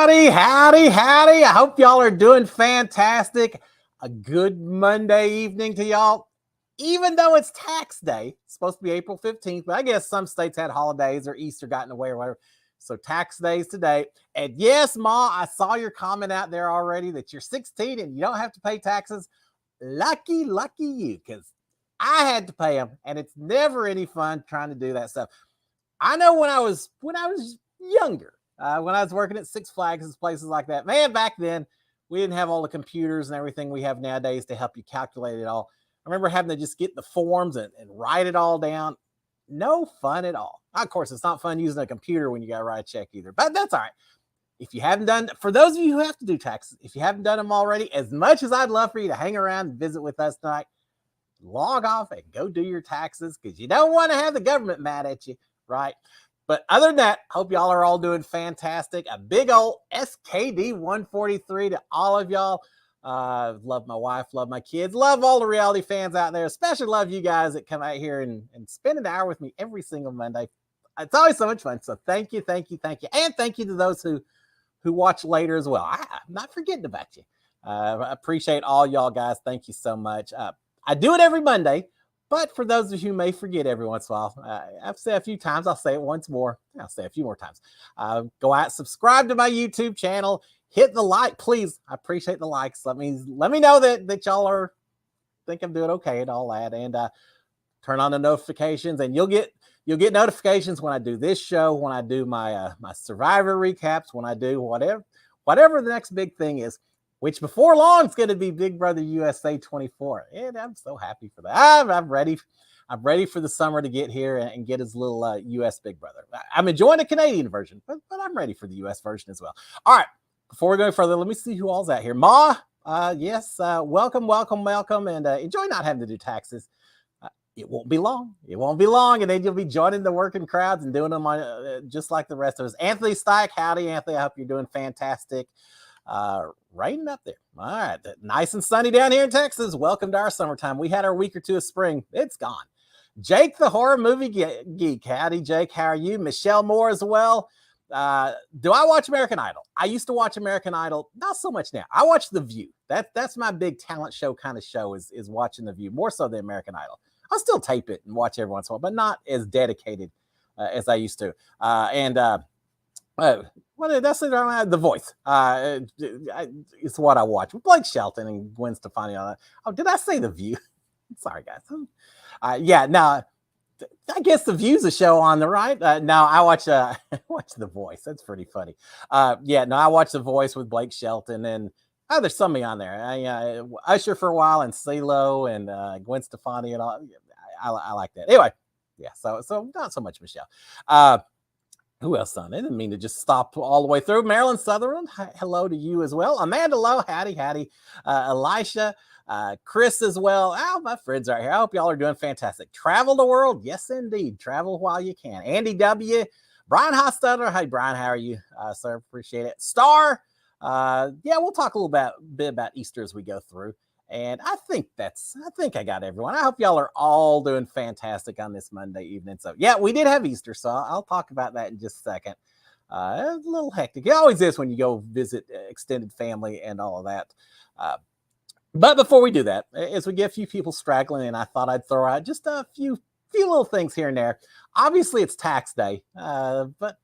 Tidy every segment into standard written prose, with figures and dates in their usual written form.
Howdy. I hope y'all are doing fantastic. A good Monday evening to y'all. Even though it's tax day, it's supposed to be April 15th, but I guess some states had holidays or Easter got in the way or whatever. So tax days today. And yes, Ma, I saw your comment out there already that you're 16 and you don't have to pay taxes. Lucky you, because I had to pay them, and it's never any fun trying to do that stuff. I know when I was younger, when I was working at Six Flags and places like that, man, back then we didn't have all the computers and everything we have nowadays to help you calculate it all. I remember having to just get the forms and write it all down. No fun at all. Of course, it's not fun using a computer when you got to write a check either, but that's all right. If you haven't done, for those of you who have to do taxes, if you haven't done them already, as much as I'd love for you to hang around and visit with us tonight, log off and go do your taxes, because you don't want to have the government mad at you, right? But other than that, hope y'all are all doing fantastic. A big old SKD 143 to all of y'all. Love my wife, love my kids, love all the reality fans out there, especially love you guys that come out here and spend an hour with me every single Monday. It's always so much fun. So thank you. And thank you to those who watch later as well. I'm not forgetting about you. I appreciate all y'all guys. Thank you so much. I do it every Monday, but for those of you who may forget every once in a while, I've said a few times, I'll say it once more. I'll say a few more times. Go out, subscribe to my YouTube channel, hit the like, please. I appreciate the likes. Let me know that y'all think I'm doing okay and all that, and turn on the notifications, and you'll get notifications when I do this show, when I do my Survivor recaps, when I do whatever the next big thing is, which before long is going to be Big Brother USA 24. And I'm so happy for that. I'm ready. I'm ready for the summer to get here and get his little US Big Brother. I'm enjoying the Canadian version, but I'm ready for the US version as well. All right. Before we go further, let me see who all's out here. Ma, yes, welcome, and enjoy not having to do taxes. It won't be long, and then you'll be joining the working crowds and doing them on, just like the rest of us. Anthony Stike, howdy, Anthony. I hope you're doing fantastic. Raining up there. All right, nice and sunny down here in Texas. Welcome to our summertime. We had our week or two of spring. It's gone. Jake, the horror movie geek. Howdy, Jake. How are you? Michelle Moore as well. Do I watch American Idol? I used to watch American Idol, not so much now. I watch The View. That's my big talent show kind of show, is watching The View, more so than American Idol. I'll still tape it and watch every once in a while, but not as dedicated as I used to. What did I say? The Voice. It's what I watch with Blake Shelton and Gwen Stefani on it. Oh, did I say The View? Sorry, guys. Yeah, no, I guess The View's a show on the right. No, I watch watch The Voice. That's pretty funny. Yeah, no, I watch The Voice with Blake Shelton, and there's somebody on there. Usher for a while, and CeeLo, and Gwen Stefani, and all. I like that. Anyway, yeah. So not so much Michelle. Who else on? I didn't mean to just stop all the way through. Marilyn Sutherland, hello to you as well. Amanda Lowe, howdy. Elisha, Chris as well. My friends are here. I hope y'all are doing fantastic. Travel the world, yes indeed. Travel while you can. Andy W, Brian Hostetler. Hey Brian, how are you, sir? Appreciate it. Star. Yeah, we'll talk a little bit about Easter as we go through. And I think I got everyone. I hope y'all are all doing fantastic on this Monday evening. So yeah, we did have Easter, so I'll talk about that in just a second. A little hectic. It always is when you go visit extended family and all of that. But before we do that, as we get a few people straggling in, I thought I'd throw out just a few little things here and there. Obviously, it's tax day, but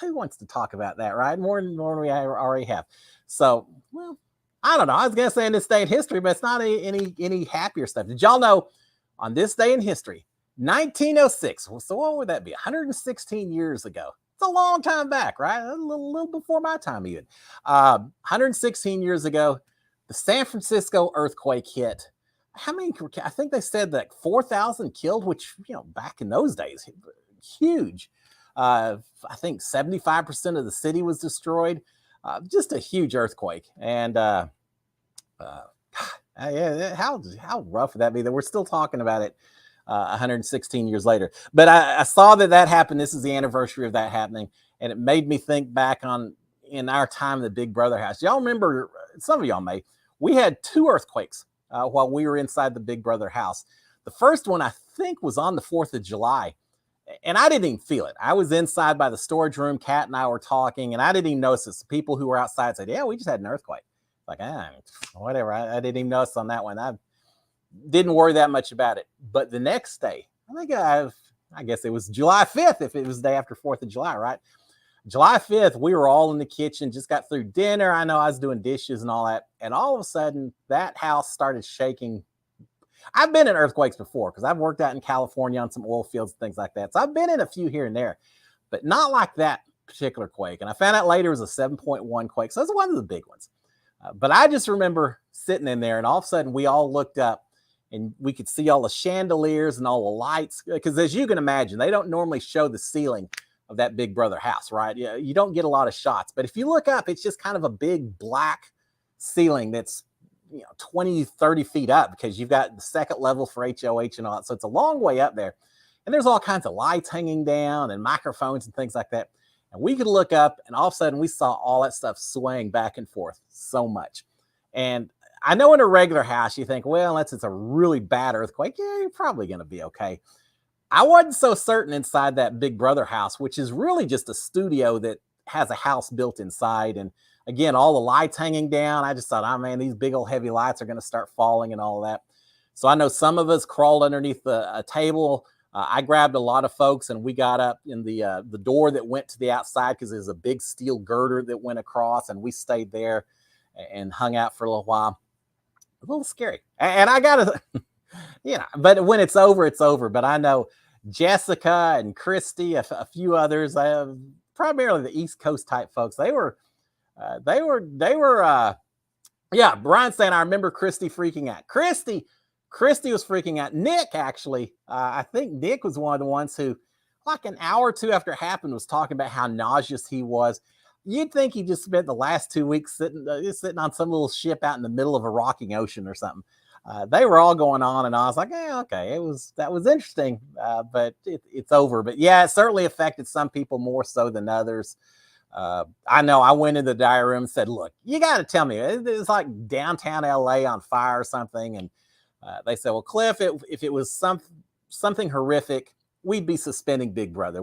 who wants to talk about that, right? More than we already have. So, well, I don't know. I was going to say in this day in history, but it's not any happier stuff. Did y'all know on this day in history, 1906, so what would that be? 116 years ago. It's a long time back, right? A little before my time even. 116 years ago, the San Francisco earthquake hit. How many? I think they said that 4,000 killed, which, back in those days, huge. I think 75% of the city was destroyed. Just a huge earthquake. And yeah, how rough would that be that we're still talking about it 116 years later? But I saw that happened. This is the anniversary of that happening. And it made me think back in our time in the Big Brother house. Y'all remember, some of y'all may, we had 2 earthquakes while we were inside the Big Brother house. The first one, I think, was on the 4th of July. And I didn't even feel it. I was inside by the storage room. Kat and I were talking, and I didn't even notice this. People who were outside said, "Yeah, we just had an earthquake." Like, whatever. I didn't even notice on that one. I didn't worry that much about it. But the next day, I guess it was July 5th, if it was the day after 4th of July, right? July 5th, we were all in the kitchen, just got through dinner. I know I was doing dishes and all that. And all of a sudden, that house started shaking. I've been in earthquakes before because I've worked out in California on some oil fields and things like that. So I've been in a few here and there, but not like that particular quake. And I found out later it was a 7.1 quake. So it's one of the big ones. But I just remember sitting in there, and all of a sudden we all looked up and we could see all the chandeliers and all the lights. Because as you can imagine, they don't normally show the ceiling of that Big Brother house, right? You don't get a lot of shots. But if you look up, it's just kind of a big black ceiling that's 20, 30 feet up, because you've got the second level for HOH and all that. So it's a long way up there. And there's all kinds of lights hanging down and microphones and things like that. And we could look up, and all of a sudden we saw all that stuff swaying back and forth so much. And I know in a regular house, you think, well, unless it's a really bad earthquake, yeah, you're probably going to be okay. I wasn't so certain inside that Big Brother house, which is really just a studio that has a house built inside. And again, all the lights hanging down. I just thought, oh man, these big old heavy lights are going to start falling and all that. So I know some of us crawled underneath a table. I grabbed a lot of folks, and we got up in the door that went to the outside, because there's a big steel girder that went across, and we stayed there and hung out for a little while. A little scary. And I got to, but when it's over, it's over. But I know Jessica and Christy, a few others, primarily the East Coast type folks, Brian's saying, I remember Christy freaking out. Christy was freaking out. Nick, actually, I think Nick was one of the ones who, like an hour or two after it happened, was talking about how nauseous he was. You'd think he just spent the last 2 weeks sitting on some little ship out in the middle of a rocking ocean or something. They were all going on, and I was like, okay, that was interesting, but it's over. But yeah, it certainly affected some people more so than others. I know I went in the diary room and said, look, you got to tell me, it's like downtown LA on fire or something. And they said, well, Cliff, if it was something horrific, we'd be suspending Big Brother.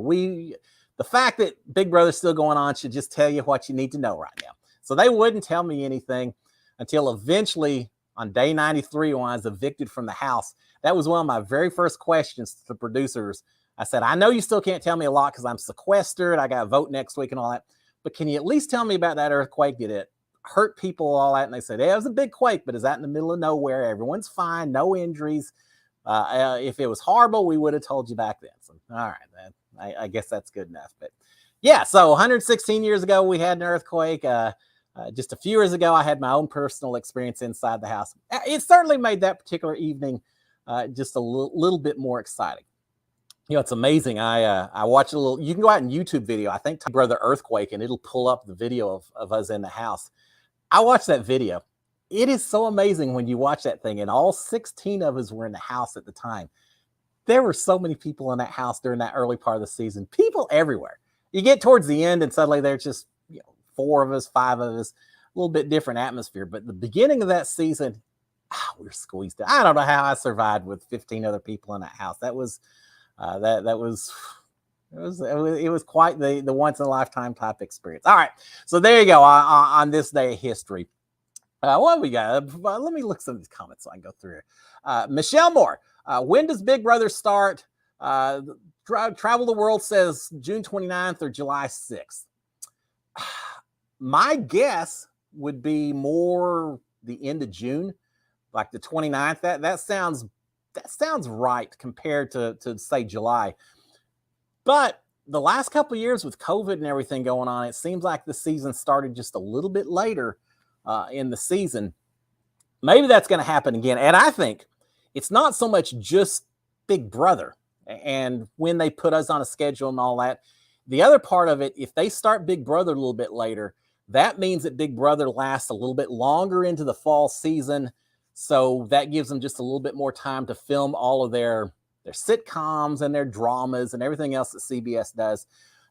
The fact that Big Brother's still going on should just tell you what you need to know right now. So they wouldn't tell me anything until eventually on day 93, when I was evicted from the house. That was one of my very first questions to the producers. I said, I know you still can't tell me a lot because I'm sequestered. I got to vote next week and all that. But can you at least tell me about that earthquake? Did it hurt people, all that? And they said, yeah, it was a big quake, but it's out in the middle of nowhere. Everyone's fine. No injuries. If it was horrible, we would have told you back then. So, all right, I guess that's good enough. But yeah, so 116 years ago, we had an earthquake. Just a few years ago, I had my own personal experience inside the house. It certainly made that particular evening just a little bit more exciting. It's amazing. I watched a little, you can go out in YouTube video, I think, Brother Earthquake, and it'll pull up the video of us in the house. I watched that video. It is so amazing when you watch that thing, and all 16 of us were in the house at the time. There were so many people in that house during that early part of the season, people everywhere. You get towards the end, and suddenly there's just 4 of us, 5 of us, a little bit different atmosphere. But the beginning of that season, we were squeezed out. I don't know how I survived with 15 other people in that house. That was it was quite the once in a lifetime type experience. All right, so there you go on this day of history. What we got? Let me look some of these comments so I can go through here. Michelle Moore, when does Big Brother start? Travel the World says June 29th or July 6th. My guess would be more the end of June, like the 29th. That sounds right compared to say July. But the last couple of years with COVID and everything going on, it seems like the season started just a little bit later in the season. Maybe that's going to happen again. And I think it's not so much just Big Brother and when they put us on a schedule and all that. The other part of it, if they start Big Brother a little bit later, that means that Big Brother lasts a little bit longer into the fall season. So that gives them just a little bit more time to film all of their sitcoms and their dramas and everything else that CBS does.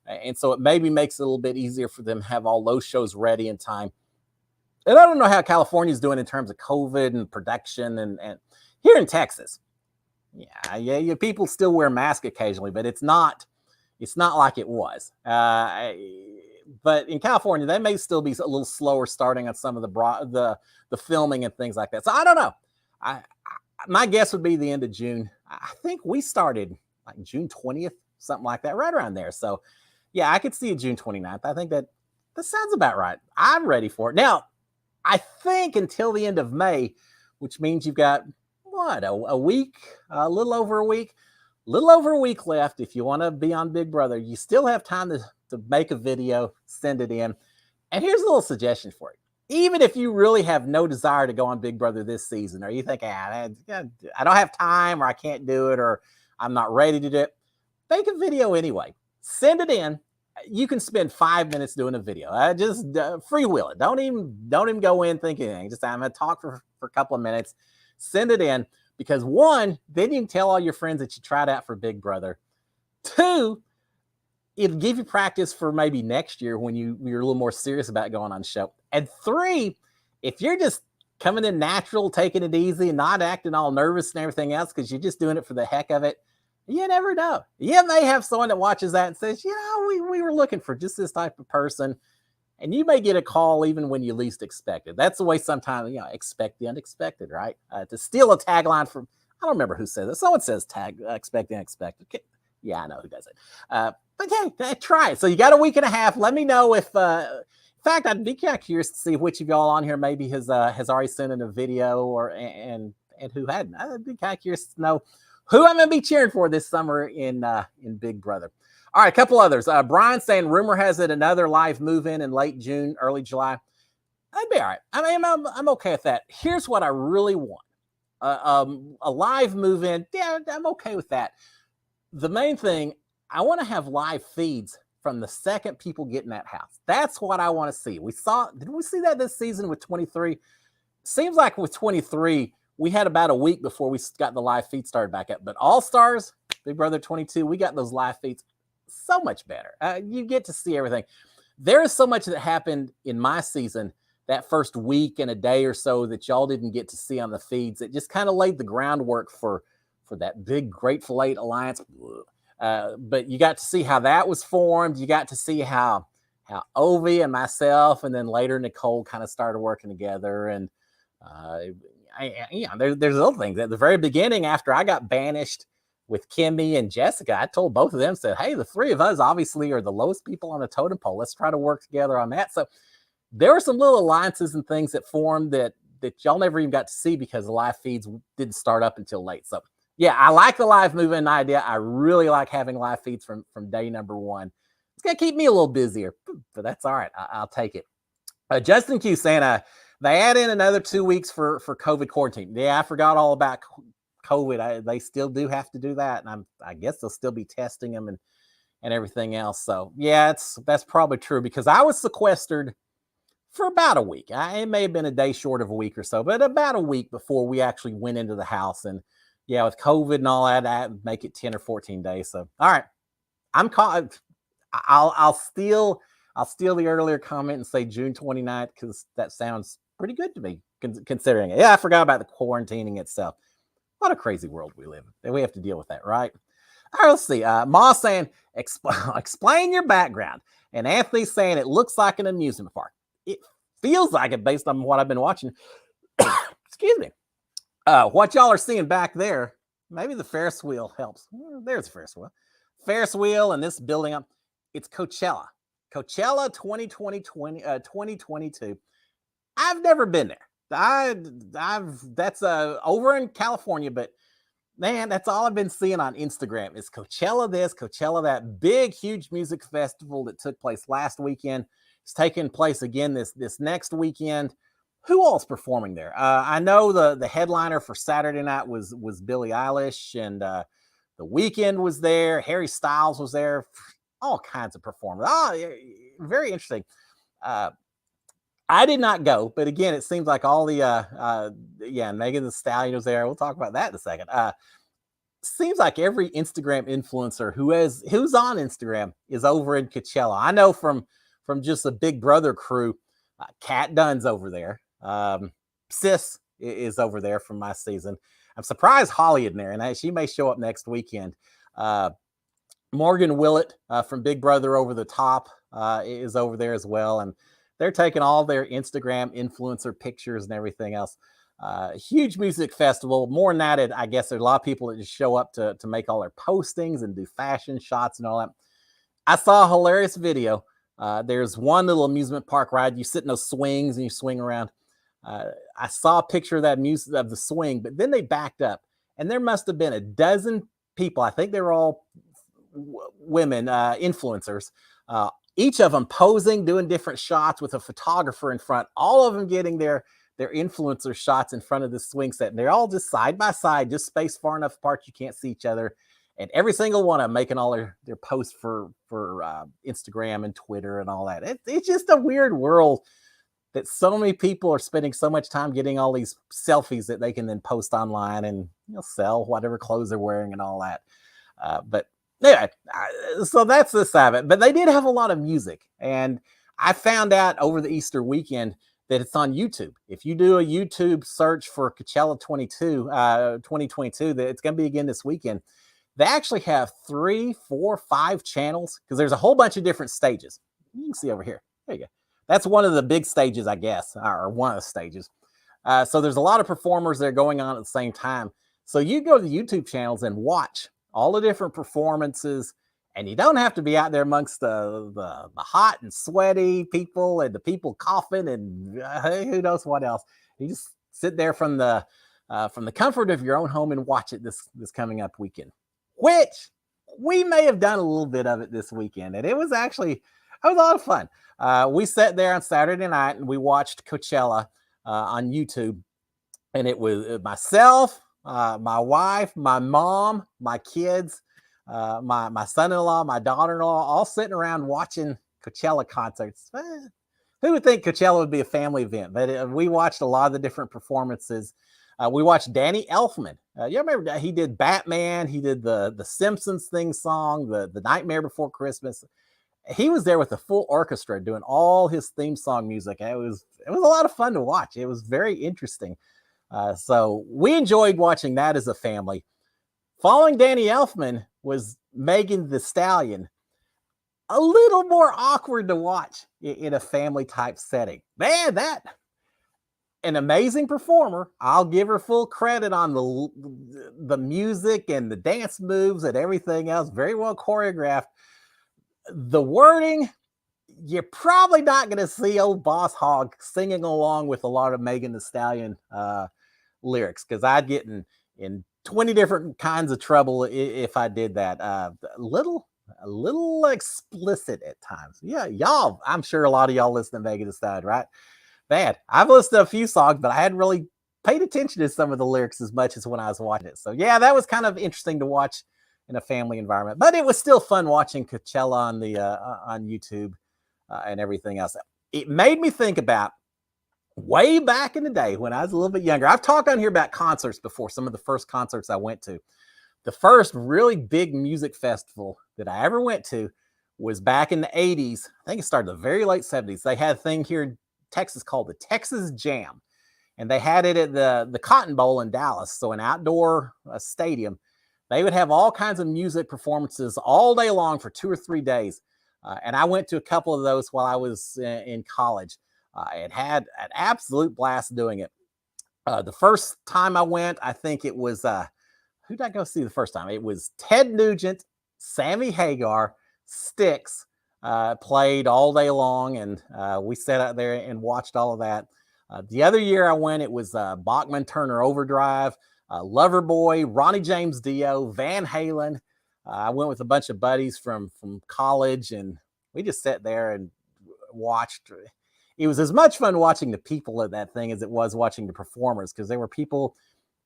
And so it maybe makes it a little bit easier for them to have all those shows ready in time. And I don't know how California is doing in terms of COVID and production. And here in Texas, Yeah. People still wear masks occasionally, but it's not like it was. But in California, they may still be a little slower starting on some of the filming and things like that. So I don't know. My guess would be the end of June. I think we started like June 20th, something like that, right around there. So yeah, I could see it June 29th. I think that sounds about right. I'm ready for it. Now, I think until the end of May, which means you've got what, a week, a little over a week left. If you want to be on Big Brother, you still have time to make a video, send it in. And here's a little suggestion for you. Even if you really have no desire to go on Big Brother this season, or you think, I don't have time, or I can't do it, or I'm not ready to do it, make a video anyway. Send it in. You can spend 5 minutes doing a video. Just freewheel it. Don't even go in thinking anything. Just I'm going to talk for a couple of minutes. Send it in, because one, then you can tell all your friends that you tried out for Big Brother. Two, it'll give you practice for maybe next year when you're a little more serious about going on the show. And three, if you're just coming in natural, taking it easy, and not acting all nervous and everything else because you're just doing it for the heck of it, you never know. You may have someone that watches that and says, we were looking for just this type of person. And you may get a call even when you least expect it. That's the way sometimes, expect the unexpected, right? To steal a tagline from, I don't remember who says it. Someone says expect the unexpected. Okay. Yeah, I know who does it. But yeah, try it. So you got a week and a half. Let me know if, in fact, I'd be kind of curious to see which of y'all on here maybe has already sent in a video and who hadn't. I'd be kind of curious to know who I'm going to be cheering for this summer in Big Brother. All right, a couple others. Brian saying, rumor has it another live move-in in late June, early July. I'd be all right. I mean, I'm okay with that. Here's what I really want. A live move-in, yeah, I'm okay with that. The main thing, I want to have live feeds from the second people get in that house. That's what I want to see. Did we see that this season with 23? Seems like with 23, we had about a week before we got the live feed started back up. But All Stars, Big Brother 22, we got those live feeds so much better. You get to see everything. There is so much that happened in my season that first week and a day or so that y'all didn't get to see on the feeds. It just kind of laid the groundwork for that big Grateful Eight alliance. But you got to see how that was formed. You got to see how Ovi and myself, and then later Nicole kind of started working together. And there's other things. At the very beginning, after I got banished with Kimmy and Jessica, I told both of them, said, hey, the three of us obviously are the lowest people on the totem pole. Let's try to work together on that. So there were some little alliances and things that formed that y'all never even got to see because the live feeds didn't start up until late. So yeah, I like the live move-in idea. I really like having live feeds from day number one. It's going to keep me a little busier, but that's all right. I'll take it. Justin Q saying, they add in another 2 weeks for COVID quarantine. Yeah, I forgot all about COVID. They still do have to do that. And I guess they'll still be testing them and everything else. So yeah, that's probably true because I was sequestered for about a week. It may have been a day short of a week or so, but about a week before we actually went into the house. And yeah, with COVID and all that, I'd make it 10 or 14 days. So, all right, I'll steal the earlier comment and say June 29th because that sounds pretty good to me considering it. Yeah, I forgot about the quarantining itself. What a crazy world we live in. We have to deal with that, right? All right, let's see. Ma saying, explain your background. And Anthony's saying it looks like an amusement park. It feels like it based on what I've been watching. Excuse me. What y'all are seeing back there, maybe the Ferris wheel helps. There's a Ferris wheel. Ferris wheel and this building up. It's Coachella. Coachella 2022. I've never been there. That's over in California, but man, that's all I've been seeing on Instagram is Coachella this, Coachella that. Big, huge music festival that took place last weekend. It's taking place again this next weekend. Who else performing there? I know the headliner for Saturday night was Billie Eilish, and The Weeknd was there. Harry Styles was there. All kinds of performers. Very interesting. I did not go, but again, it seems like all the Megan Thee Stallion was there. We'll talk about that in a second. Seems like every Instagram influencer who's on Instagram is over in Coachella. I know from just the Big Brother crew, Kat Dunn's over there. Sis is over there from my season. I'm surprised Holly in there, and she may show up next weekend. Morgan Willett from Big Brother Over the Top is over there as well, and they're taking all their Instagram influencer pictures and everything else. Huge music festival. More than that, I guess there's a lot of people that just show up to make all their postings and do fashion shots and all that. I saw a hilarious video. There's one little amusement park ride. You sit in those swings and you swing around. I saw a picture of that music of the swing, but then they backed up, and there must have been a dozen people. I think they were all women influencers. Each of them posing, doing different shots with a photographer in front. All of them getting their influencer shots in front of the swing set, and they're all just side by side, just spaced far enough apart you can't see each other. And every single one of them making all their posts for Instagram and Twitter and all that. It's just a weird world that so many people are spending so much time getting all these selfies that they can then post online and sell whatever clothes they're wearing and all that. But anyway, so that's the side of it. But they did have a lot of music, and I found out over the Easter weekend that it's on YouTube. If you do a YouTube search for Coachella 2022, that it's going to be again this weekend. They actually have 3, 4, 5 channels because there's a whole bunch of different stages. You can see over here. There you go. That's one of the big stages, I guess, or one of the stages. So there's a lot of performers that are going on at the same time. So you go to the YouTube channels and watch all the different performances, and you don't have to be out there amongst the hot and sweaty people and the people coughing and who knows what else. You just sit there from the comfort of your own home and watch it this coming up weekend, which we may have done a little bit of it this weekend, and it was a lot of fun. We sat there on Saturday night and we watched Coachella on YouTube, and it was myself, my wife, my mom, my kids, my son-in-law, my daughter-in-law, all sitting around watching Coachella concerts. Who would think Coachella would be a family event? But we watched a lot of the different performances. We watched Danny Elfman. You remember he did Batman. He did the Simpsons theme song, the Nightmare Before Christmas. He was there with a full orchestra doing all his theme song music. It was a lot of fun to watch. It was very interesting. So we enjoyed watching that as a family. Following Danny Elfman was Megan Thee Stallion. A little more awkward to watch in a family type setting. Man, an amazing performer. I'll give her full credit on the music and the dance moves and everything else. Very well choreographed. The wording, you're probably not going to see old Boss Hogg singing along with a lot of Megan Thee Stallion lyrics, because I'd get in 20 different kinds of trouble if I did that. A little explicit at times. Yeah, y'all, I'm sure a lot of y'all listen to Megan Thee Stallion, right? Man, I've listened to a few songs, but I hadn't really paid attention to some of the lyrics as much as when I was watching it. So yeah, that was kind of interesting to watch in a family environment, but it was still fun watching Coachella on YouTube and everything else. It made me think about way back in the day when I was a little bit younger. I've talked on here about concerts before, some of the first concerts I went to. The first really big music festival that I ever went to was back in the 80s. I think it started in the very late 70s. They had a thing here in Texas called the Texas Jam, and they had it at the Cotton Bowl in Dallas, so an outdoor stadium. They would have all kinds of music performances all day long for 2 or 3 days. And I went to a couple of those while I was in college. And had an absolute blast doing it. The first time I went, I think it was, who did I go see the first time? It was Ted Nugent, Sammy Hagar, Styx, played all day long. And we sat out there and watched all of that. The other year I went, it was Bachman Turner Overdrive, Loverboy, Ronnie James Dio, Van Halen. I went with a bunch of buddies from college, and we just sat there and watched. It was as much fun watching the people at that thing as it was watching the performers, because there were people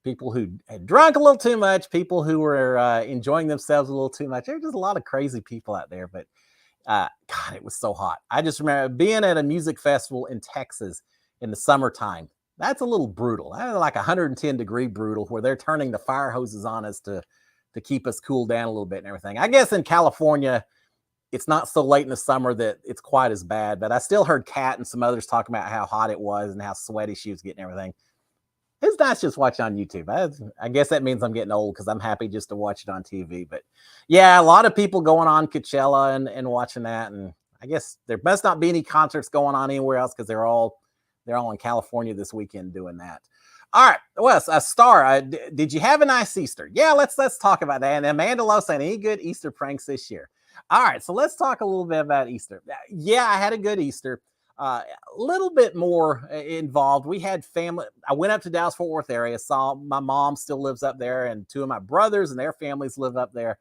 who had drunk a little too much, people who were enjoying themselves a little too much. There were just a lot of crazy people out there, but God, it was so hot. I just remember being at a music festival in Texas in the summertime. That's a little brutal. That's like 110-degree brutal, where they're turning the fire hoses on us to keep us cooled down a little bit and everything. I guess in California, it's not so late in the summer that it's quite as bad, but I still heard Kat and some others talking about how hot it was and how sweaty she was getting and everything. It's not just watching on YouTube. I guess that means I'm getting old because I'm happy just to watch it on TV. But yeah, a lot of people going on Coachella and watching that. And I guess there must not be any concerts going on anywhere else because they're all in California this weekend doing that. All right. Well, Star, did you have a nice Easter? Yeah, let's talk about that. And Amanda Lowe saying any good Easter pranks this year. All right, so let's talk a little bit about Easter. Yeah, I had a good Easter. A little bit more involved. We had family. I went up to Dallas-Fort Worth area, saw my mom still lives up there, and two of my brothers and their families live up there.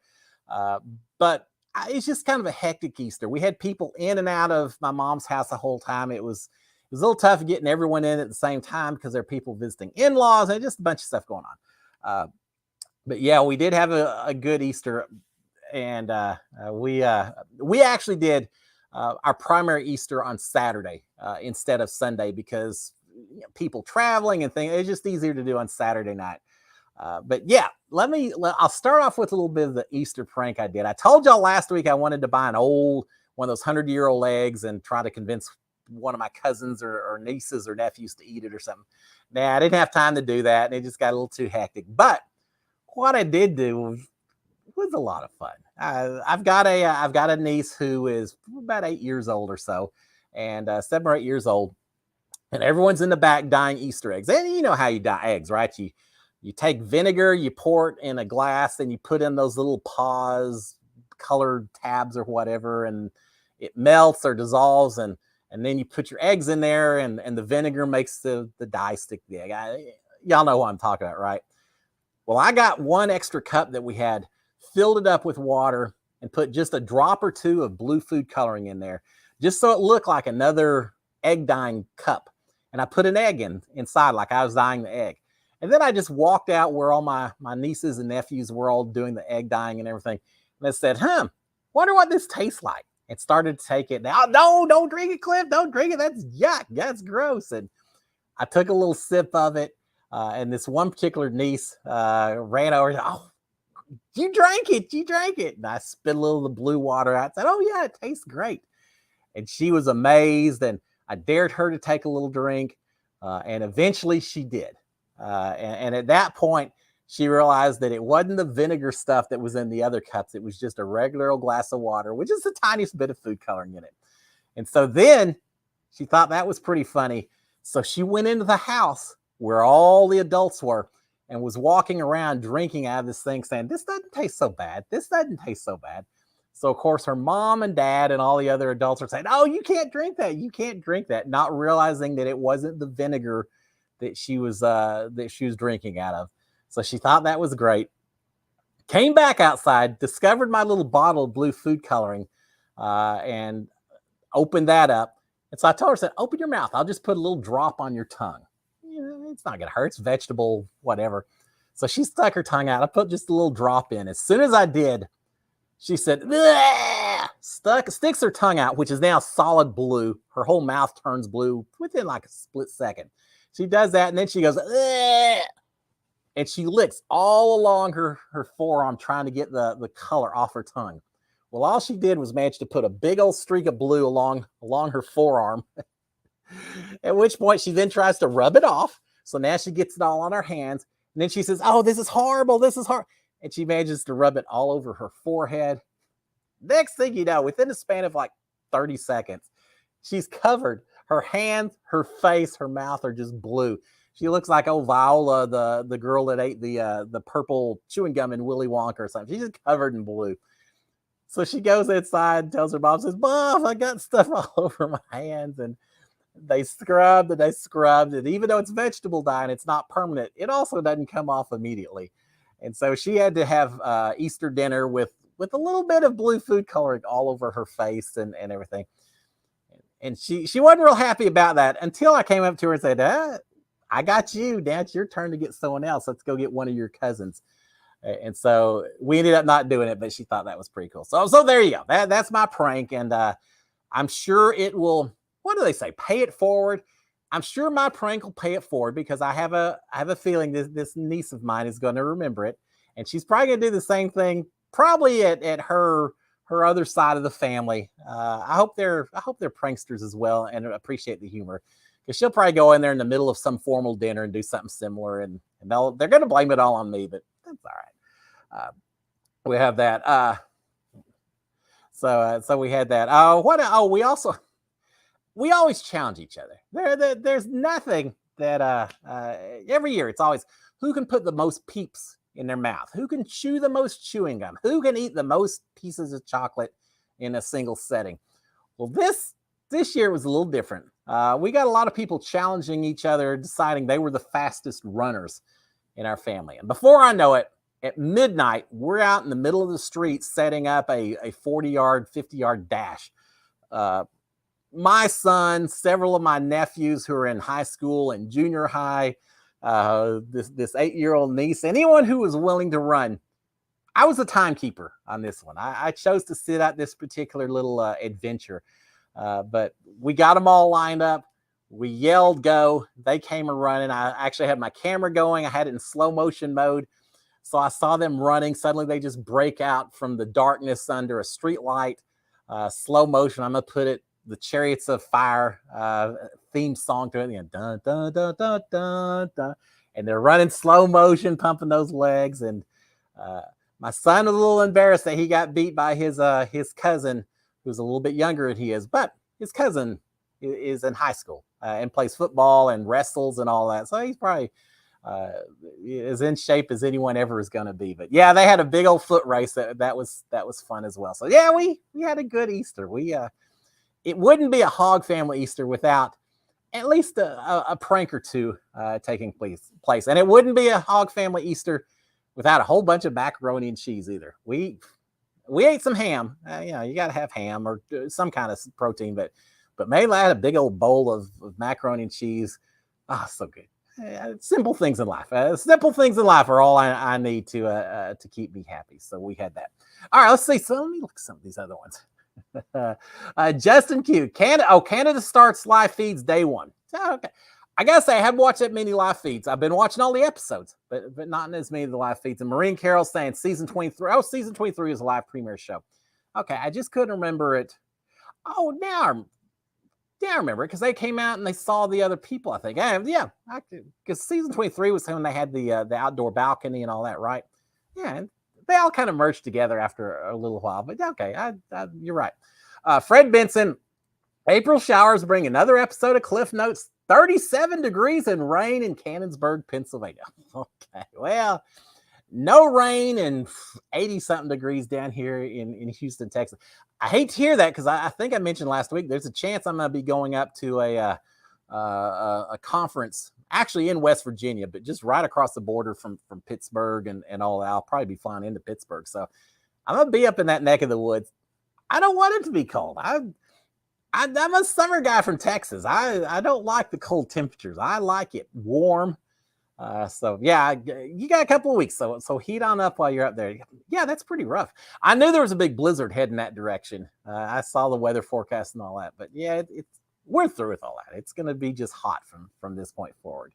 But it's just kind of a hectic Easter. We had people in and out of my mom's house the whole time. It was a little tough getting everyone in at the same time because there are people visiting in-laws and just a bunch of stuff going on. But yeah, we did have a good Easter, and we actually did our primary Easter on Saturday instead of Sunday because people traveling and things. It's just easier to do on Saturday night. But yeah, I'll start off with a little bit of the Easter prank I did. I told y'all last week I wanted to buy one of those 100-year-old eggs and try to convince one of my cousins or nieces or nephews to eat it or something. Nah, I didn't have time to do that, and it just got a little too hectic. But what I did do was a lot of fun. I've got a niece who is about 8 years old or so, and 7 or 8 years old, and everyone's in the back dyeing Easter eggs. And you know how you dye eggs, right? You take vinegar, you pour it in a glass, and you put in those little paws, colored tabs or whatever, and it melts or dissolves, and then you put your eggs in there, and the vinegar makes the dye stick to the egg. Y'all know what I'm talking about, right? Well, I got one extra cup that we had, filled it up with water, and put just a drop or two of blue food coloring in there, just so it looked like another egg dyeing cup. And I put an egg inside like I was dyeing the egg. And then I just walked out where all my nieces and nephews were all doing the egg dyeing and everything. And I said, wonder what this tastes like. And started to take it. Now, no, don't drink it, Cliff. Don't drink it. That's yuck. That's gross. And I took a little sip of it. And this one particular niece ran over and said, oh, you drank it. You drank it. And I spit a little of the blue water out. I said, oh, yeah, it tastes great. And she was amazed. And I dared her to take a little drink. And eventually she did. And at that point, she realized that it wasn't the vinegar stuff that was in the other cups. It was just a regular old glass of water with just the tiniest bit of food coloring in it. And so then she thought that was pretty funny. So she went into the house where all the adults were and was walking around drinking out of this thing saying, this doesn't taste so bad. This doesn't taste so bad. So, of course, her mom and dad and all the other adults are saying, oh, you can't drink that. You can't drink that. Not realizing that it wasn't the vinegar that she was drinking out of. So she thought that was great. Came back outside, discovered my little bottle of blue food coloring, and opened that up. And so I told her, I said, open your mouth. I'll just put a little drop on your tongue. It's not going to hurt. It's vegetable, whatever. So she stuck her tongue out. I put just a little drop in. As soon as I did, she said, sticks her tongue out, which is now solid blue. Her whole mouth turns blue within like a split second. She does that, and then she goes, Bleh! And she licks all along her forearm trying to get the color off her tongue. Well, all she did was manage to put a big old streak of blue along her forearm, at which point she then tries to rub it off. So now she gets it all on her hands. And then she says, oh, this is horrible. This is horrible. And she manages to rub it all over her forehead. Next thing you know, within a span of like 30 seconds, she's covered. Her hands, her face, her mouth are just blue. She looks like old Viola, the girl that ate the purple chewing gum in Willy Wonka or something. She's just covered in blue. So she goes inside and tells her mom, says, Mom, I got stuff all over my hands. And they scrubbed. And even though it's vegetable dye and it's not permanent, it also doesn't come off immediately. And so she had to have Easter dinner with a little bit of blue food coloring all over her face and everything. And she wasn't real happy about that until I came up to her and said, I got you. Now it's your turn to get someone else. Let's go get one of your cousins. And so we ended up not doing it, but she thought that was pretty cool. So there you go. That's my prank. And I'm sure it will, what do they say? Pay it forward. I'm sure my prank will pay it forward because I have a feeling this niece of mine is going to remember it. And she's probably going to do the same thing probably at her other side of the family. I hope they're pranksters as well and appreciate the humor. because she'll probably go in there in the middle of some formal dinner and do something similar, and they're going to blame it all on me, but that's all right. We have that. So we had that. We always challenge each other. There's nothing that every year it's always who can put the most peeps in their mouth, who can chew the most chewing gum, who can eat the most pieces of chocolate in a single setting. Well, this year was a little different. We got a lot of people challenging each other, deciding they were the fastest runners in our family. And before I know it, at midnight, we're out in the middle of the street setting up a 40-yard, 50-yard dash. My son, several of my nephews who are in high school and junior high, this 8-year-old niece, anyone who was willing to run. I was a timekeeper on this one. I chose to sit out this particular little adventure, but we got them all lined up. We yelled go. They came running. I actually had my camera going. I had it in slow motion mode. So I saw them running. Suddenly they just break out from the darkness under a street light, slow motion. I'm going to put it, the Chariots of Fire theme song to it. You know, dun, dun, dun, dun, dun, dun. And they're running slow motion, pumping those legs. And my son was a little embarrassed that he got beat by his cousin, who's a little bit younger than he is. But his cousin is in high school and plays football and wrestles and all that. So he's probably as in shape as anyone ever is going to be. But yeah, they had a big old foot race. That was fun as well. So yeah, we had a good Easter. It wouldn't be a Hog family Easter without at least a prank or two taking place. And it wouldn't be a Hog family Easter without a whole bunch of macaroni and cheese either. We ate some ham. You got to have ham or some kind of protein. But mainly I had a big old bowl of macaroni and cheese. So good. Simple things in life. Simple things in life are all I need to keep me happy. So we had that. All right, let's see. So let me look at some of these other ones. Justin Q. Canada starts live feeds day one. Okay. I gotta say, I haven't watched that many live feeds. I've been watching all the episodes, but not as many of the live feeds. And Maureen Carroll saying season 23. Oh, season 23 is a live premiere show. Okay, I just couldn't remember it. Oh, now I remember it because they came out and they saw the other people, I think. Yeah, because season 23 was when they had the outdoor balcony and all that, right? Yeah, and they all kind of merged together after a little while. But okay, you're right. Fred Benson, April showers bring another episode of Cliff Notes. 37 degrees and rain in Cannonsburg, Pennsylvania. Okay, well, no rain and 80-something degrees down here in Houston, Texas. I hate to hear that because I think I mentioned last week there's a chance I'm going to be going up to a conference actually in West Virginia, but just right across the border from Pittsburgh and all that. I'll probably be flying into Pittsburgh. So I'm going to be up in that neck of the woods. I don't want it to be cold. I'm a summer guy from Texas. I don't like the cold temperatures. I like it warm. So yeah, you got a couple of weeks. So heat on up while you're up there. Yeah, that's pretty rough. I knew there was a big blizzard heading that direction. I saw the weather forecast and all that, but yeah, we're through with all that. It's going to be just hot from this point forward.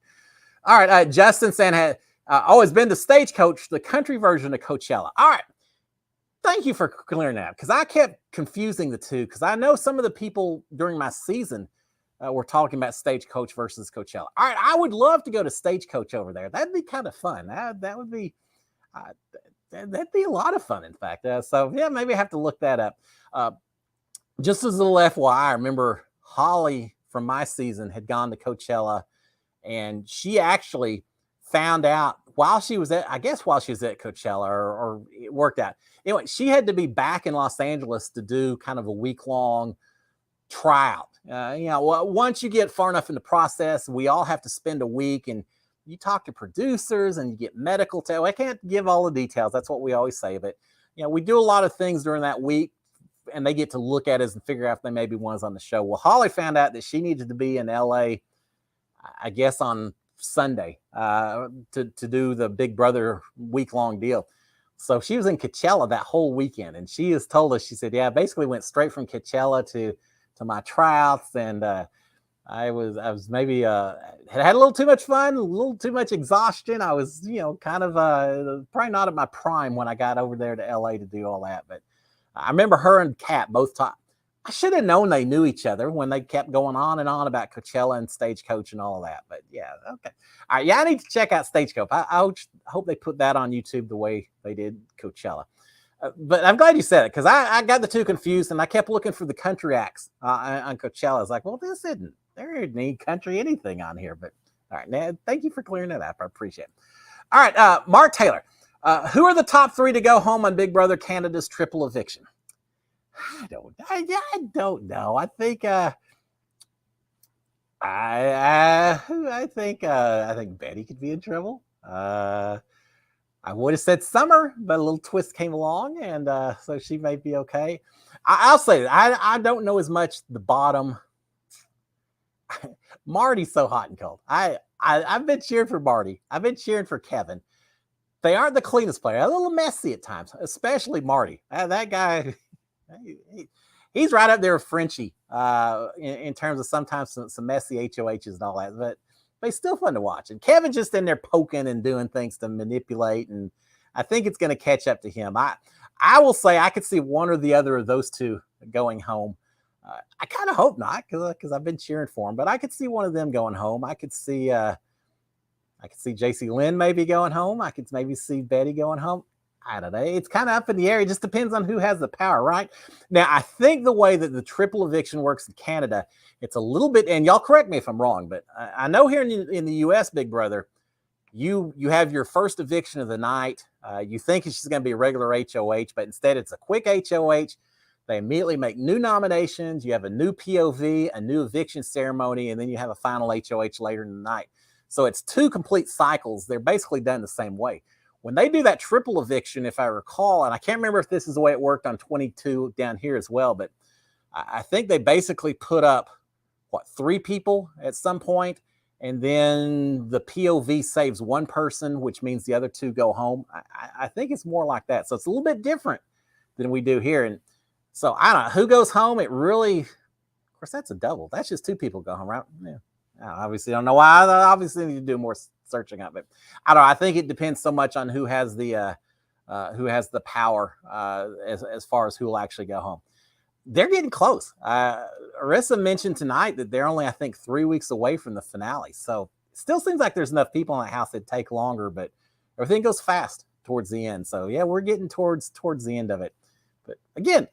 All right. Justin saying, it's been the Stagecoach, the country version of Coachella. All right. Thank you for clearing that up because I kept confusing the two because I know some of the people during my season were talking about Stagecoach versus Coachella. All right, I would love to go to Stagecoach over there. That'd be kind of fun. That would be that'd be a lot of fun, in fact. So yeah, maybe I have to look that up. Just as a little FYI, I remember Holly from my season had gone to Coachella, and she actually found out while she was at Coachella or it worked out. Anyway, she had to be back in Los Angeles to do kind of a week-long tryout. Once you get far enough in the process, we all have to spend a week and you talk to producers and you get medical. I can't give all the details. That's what we always say. But, we do a lot of things during that week and they get to look at us and figure out if they maybe want us on the show. Well, Holly found out that she needed to be in LA, I guess on Sunday to do the Big Brother week-long deal. So she was in Coachella that whole weekend, and she has told us, she said, yeah, I basically went straight from Coachella to my tryouts, and I was maybe had a little too much fun, a little too much exhaustion. I was, kind of probably not at my prime when I got over there to LA to do all that. But I remember her and Kat both talk. I should have known they knew each other when they kept going on and on about Coachella and Stagecoach and all of that. But yeah, okay. All right, yeah, I need to check out Stagecoach. I hope they put that on YouTube the way they did Coachella. But I'm glad you said it, because I got the two confused, and I kept looking for the country acts on Coachella. I was like, well, there isn't any country anything on here. But all right, Ned, thank you for clearing that up. I appreciate it. All right, Mark Taylor, who are the top three to go home on Big Brother Canada's triple eviction? I don't know. I think I think Betty could be in trouble. I would have said Summer, but a little twist came along, and so she may be okay. I'll say that I don't know as much the bottom. Marty's so hot and cold. I've been cheering for Marty. I've been cheering for Kevin. They aren't the cleanest player. A little messy at times, especially Marty. That guy, he's right up there with Frenchie in terms of sometimes some messy HOHs and all that. But he's still fun to watch. And Kevin's just in there poking and doing things to manipulate. And I think it's going to catch up to him. I will say I could see one or the other of those two going home. I kind of hope not, because I've been cheering for him. But I could see one of them going home. I could see JC Lynn maybe going home. I could maybe see Betty going home. I don't know. It's kind of up in the air. It just depends on who has the power, right? Now, I think the way that the triple eviction works in Canada, it's a little bit, and y'all correct me if I'm wrong, but I know here in the U.S., Big Brother, you have your first eviction of the night. You think it's just going to be a regular HOH, but instead it's a quick HOH. They immediately make new nominations. You have a new POV, a new eviction ceremony, and then you have a final HOH later in the night. So it's two complete cycles. They're basically done the same way. When they do that triple eviction, if I recall, and I can't remember if this is the way it worked on 22 down here as well, but I think they basically put up, 3 people at some point, and then the POV saves one person, which means the other 2 go home. I think it's more like that. So it's a little bit different than we do here. And so I don't know who goes home. It really, of course, that's a double. That's just 2 people go home, right? Yeah. I obviously don't know why. I obviously need to do more searching up, but I don't know. I think it depends so much on who has the power as far as who will actually go home. They're getting close. Arissa mentioned tonight that they're only, I think, 3 weeks away from the finale. So it still seems like there's enough people in that house that take longer, but everything goes fast towards the end. So yeah, we're getting towards the end of it. But again,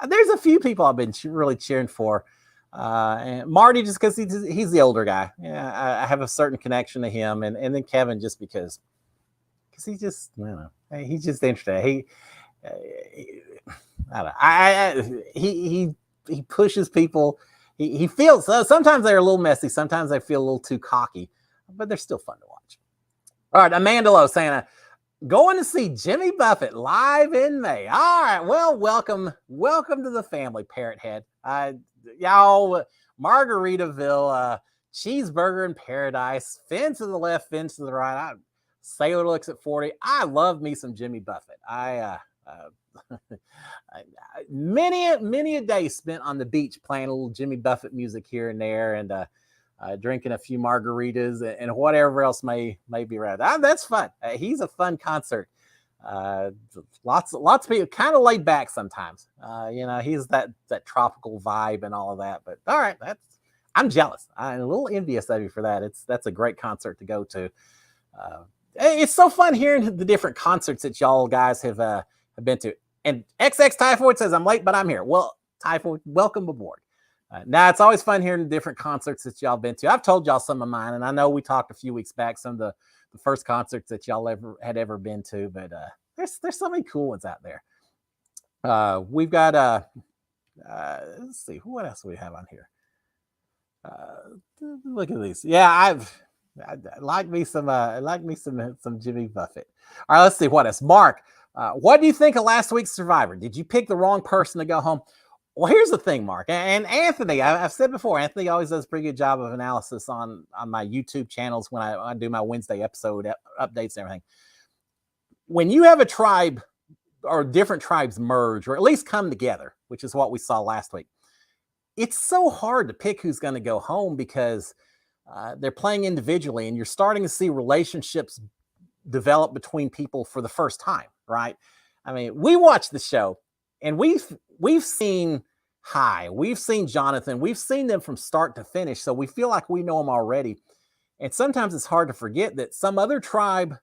there's a few people I've been really cheering for. And Marty, just because he's the older guy. Yeah, I have a certain connection to him, and then Kevin, just because he just, I don't know, he's just interesting. I don't know. He pushes people. He feels, so sometimes they're a little messy. Sometimes they feel a little too cocky, but they're still fun to watch. All right, Amanda Lowe saying, going to see Jimmy Buffett live in May. All right, well, welcome to the family, Parrot Head. Y'all, Margaritaville, cheeseburger in paradise, fin to the left, fin to the right. Sailor looks at 40. I love me some Jimmy Buffett. Many a day spent on the beach playing a little Jimmy Buffett music here and there, and drinking a few margaritas and whatever else may be around. That's fun. He's a fun concert. Lots of people, kind of laid back sometimes. He's that tropical vibe and all of that. But all right, I'm jealous. I'm a little envious of you for that. That's a great concert to go to. It's so fun hearing the different concerts that y'all guys have been to. And XX Typhoid says, I'm late, but I'm here. Well, Typhoid, welcome aboard. Now, it's always fun hearing the different concerts that y'all been to. I've told y'all some of mine, and I know we talked a few weeks back, some of the first concerts that y'all ever been to, but there's so many cool ones out there. We've got, let's see, what else do we have on here? Look at these. Yeah, I like me some Jimmy Buffett. All right, let's see what else. Mark, what do you think of last week's Survivor? Did you pick the wrong person to go home? Well, here's the thing, Mark, and Anthony. I've said before, Anthony always does a pretty good job of analysis on my YouTube channels when I do my Wednesday episode updates and everything. When you have a tribe or different tribes merge, or at least come together, which is what we saw last week, it's so hard to pick who's going to go home because they're playing individually, and you're starting to see relationships develop between people for the first time, right? I mean, we watch the show, and we've seen high. We've seen Jonathan. We've seen them from start to finish, so we feel like we know them already. And sometimes it's hard to forget that some other tribe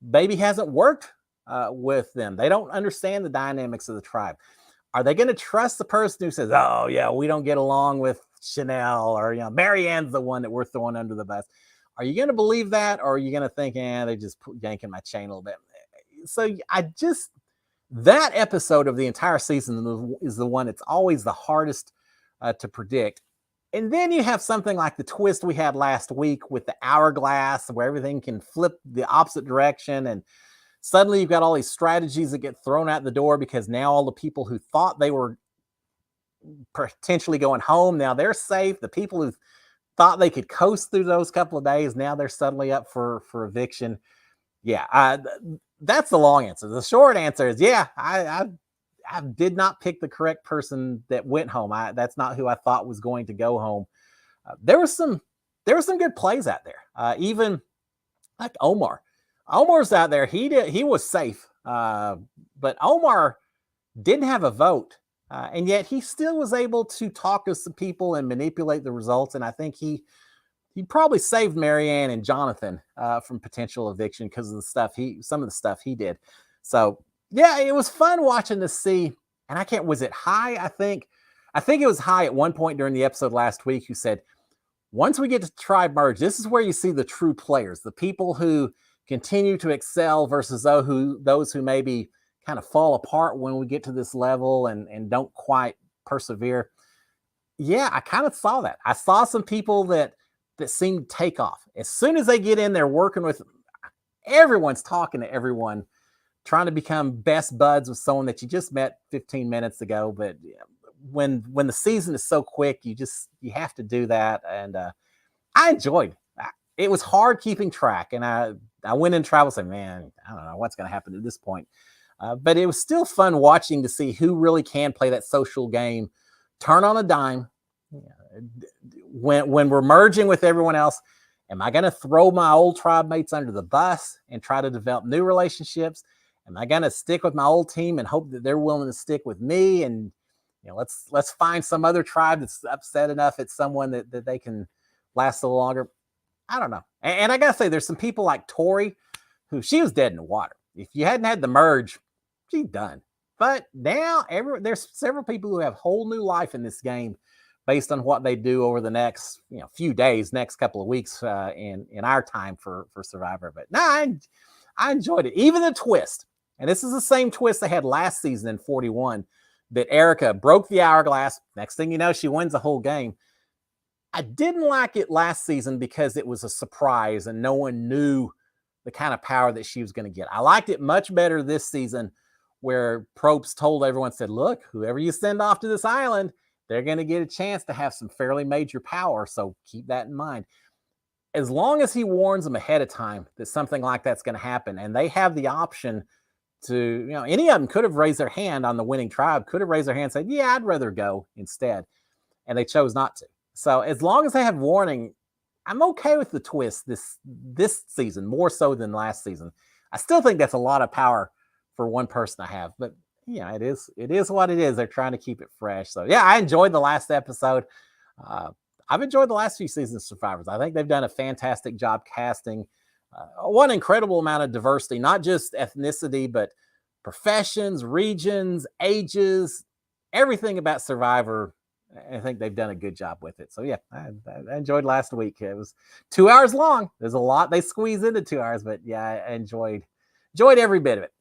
maybe hasn't worked with them. They don't understand the dynamics of the tribe. Are they going to trust the person who says, "Oh yeah, we don't get along with Chanel," or Marianne's the one that we're throwing under the bus? Are you going to believe that, or are you going to think, they're just yanking my chain a little bit? So that episode of the entire season is the one that's always the hardest to predict. And then you have something like the twist we had last week with the hourglass, where everything can flip the opposite direction. And suddenly you've got all these strategies that get thrown out the door because now all the people who thought they were potentially going home, now they're safe. The people who thought they could coast through those couple of days, now they're suddenly up for eviction. Yeah, that's the long answer. The short answer is, I did not pick the correct person that went home. That's not who I thought was going to go home. There were some good plays out there. Even like Omar. Omar's out there. He was safe, but Omar didn't have a vote, and yet he still was able to talk to some people and manipulate the results. And I think he probably saved Marianne and Jonathan from potential eviction because of some of the stuff he did. So yeah, it was fun watching to see. And was it High? I think it was High at one point during the episode last week who said, once we get to tribe merge, this is where you see the true players, the people who continue to excel versus those who maybe kind of fall apart when we get to this level and don't quite persevere. Yeah, I kind of saw that. I saw some people that seemed to take off. As soon as they get in there working with, everyone's talking to everyone, trying to become best buds with someone that you just met 15 minutes ago. But when the season is so quick, you have to do that. And I enjoyed it. It was hard keeping track. And I went in travel saying, man, I don't know what's going to happen at this point. But it was still fun watching to see who really can play that social game, turn on a dime. When we're merging with everyone else, am I going to throw my old tribe mates under the bus and try to develop new relationships? Am I going to stick with my old team and hope that they're willing to stick with me? And let's find some other tribe that's upset enough at someone that they can last a little longer. I don't know. And I got to say, there's some people like Tori, who she was dead in the water. If you hadn't had the merge, she's done. But now there's several people who have whole new life in this game based on what they do over the next few days, next couple of weeks in our time for Survivor. But no, I enjoyed it. Even the twist. And this is the same twist they had last season in 41, that Erica broke the hourglass. Next thing you know, she wins the whole game. I didn't like it last season because it was a surprise and no one knew the kind of power that she was going to get. I liked it much better this season, where Probst told everyone, said, look, whoever you send off to this island, they're going to get a chance to have some fairly major power. So keep that in mind. As long as he warns them ahead of time that something like that's going to happen, and they have the option to, any of them could have raised their hand on the winning tribe, could have raised their hand and said, yeah, I'd rather go instead. And they chose not to. So as long as they have warning, I'm okay with the twist this season, more so than last season. I still think that's a lot of power for one person to have, but it is what it is. They're trying to keep it fresh. So yeah, I enjoyed the last episode. I've enjoyed the last few seasons of Survivors. I think they've done a fantastic job casting. One incredible amount of diversity, not just ethnicity, but professions, regions, ages, everything about Survivor. I think they've done a good job with it. So yeah, I enjoyed last week. It was 2 hours long. There's a lot they squeeze into 2 hours, but yeah, I enjoyed every bit of it.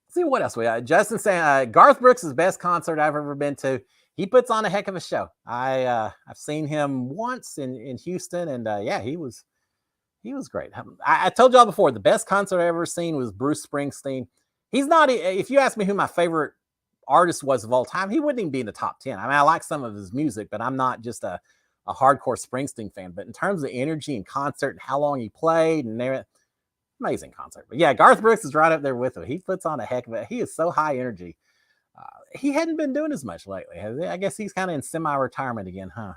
Let's see what else we got. Justin saying Garth Brooks' best concert I've ever been to. He puts on a heck of a show. I've seen him once in Houston, and yeah, he was great. I told y'all before, the best concert I ever seen was Bruce Springsteen. He's not. If you ask me who my favorite artist was of all time, he wouldn't even be in the top 10. I mean, I like some of his music, but I'm not just a hardcore Springsteen fan. But in terms of energy and concert and how long he played and everything, amazing concert. But yeah, Garth Brooks is right up there with him. He puts on a heck of it. He is so high energy. He hadn't been doing as much lately. I guess he's kind of in semi-retirement again, huh?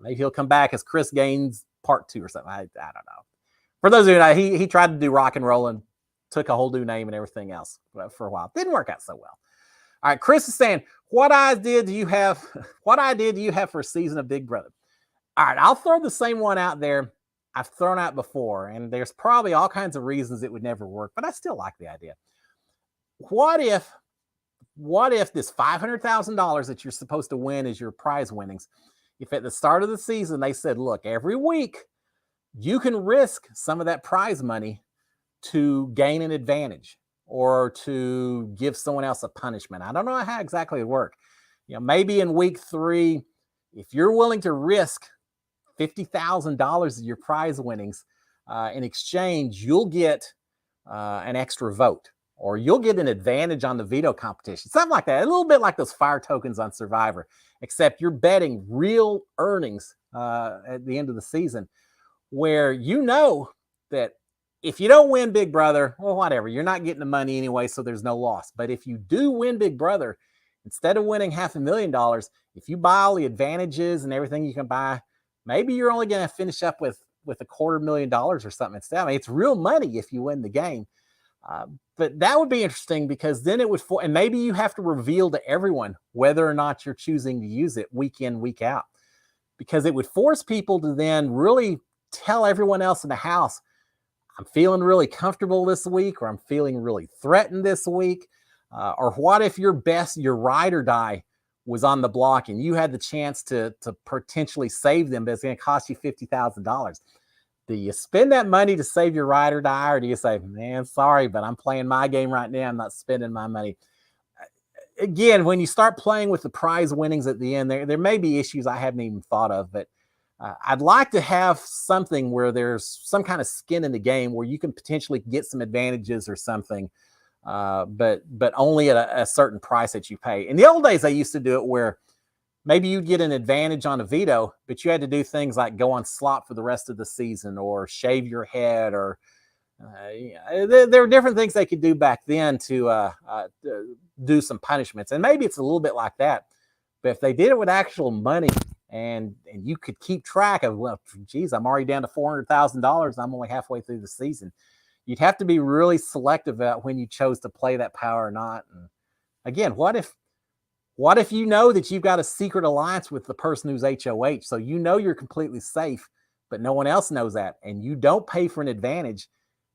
Maybe he'll come back as Chris Gaines Part 2 or something. I don't know. For those of you who know, he tried to do rock and roll and took a whole new name and everything else for a while. Didn't work out so well. All right, Chris is saying, what idea do you have? What idea do you have for a season of Big Brother? All right, I'll throw the same one out there I've thrown out before, and there's probably all kinds of reasons it would never work, but I still like the idea. What if this $500,000 that you're supposed to win is your prize winnings? If at the start of the season they said, look, every week you can risk some of that prize money to gain an advantage or to give someone else a punishment. I don't know how exactly it would work. Maybe in week 3, if you're willing to risk $50,000 of your prize winnings in exchange, you'll get an extra vote, or you'll get an advantage on the veto competition, something like that. A little bit like those fire tokens on Survivor, except you're betting real earnings at the end of the season, where that if you don't win Big Brother, well, whatever, you're not getting the money anyway, so there's no loss. But if you do win Big Brother, instead of winning $500,000, if you buy all the advantages and everything you can buy, maybe you're only going to finish up with $250,000 or something instead. I mean, it's real money if you win the game. But that would be interesting, because then it would, and maybe you have to reveal to everyone whether or not you're choosing to use it week in, week out, because it would force people to then really tell everyone else in the house, I'm feeling really comfortable this week, or I'm feeling really threatened this week. Or what if your ride or die was on the block and you had the chance to potentially save them, but it's going to cost you $50,000. Do you spend that money to save your ride or die, or do you say, man, sorry, but I'm playing my game right now, I'm not spending my money? Again, when you start playing with the prize winnings at the end, there may be issues I haven't even thought of, but I'd like to have something where there's some kind of skin in the game where you can potentially get some advantages or something, but only at a certain price that you pay. In the old days, they used to do it where maybe you'd get an advantage on a veto, but you had to do things like go on slop for the rest of the season, or shave your head, or there were different things they could do back then to do some punishments. And maybe it's a little bit like that. But if they did it with actual money, and you could keep track of, well, geez, I'm already down to $400,000. I'm only halfway through the season. You'd have to be really selective about when you chose to play that power or not. And again, what if you know that you've got a secret alliance with the person who's HOH, so you're completely safe, but no one else knows that, and you don't pay for an advantage?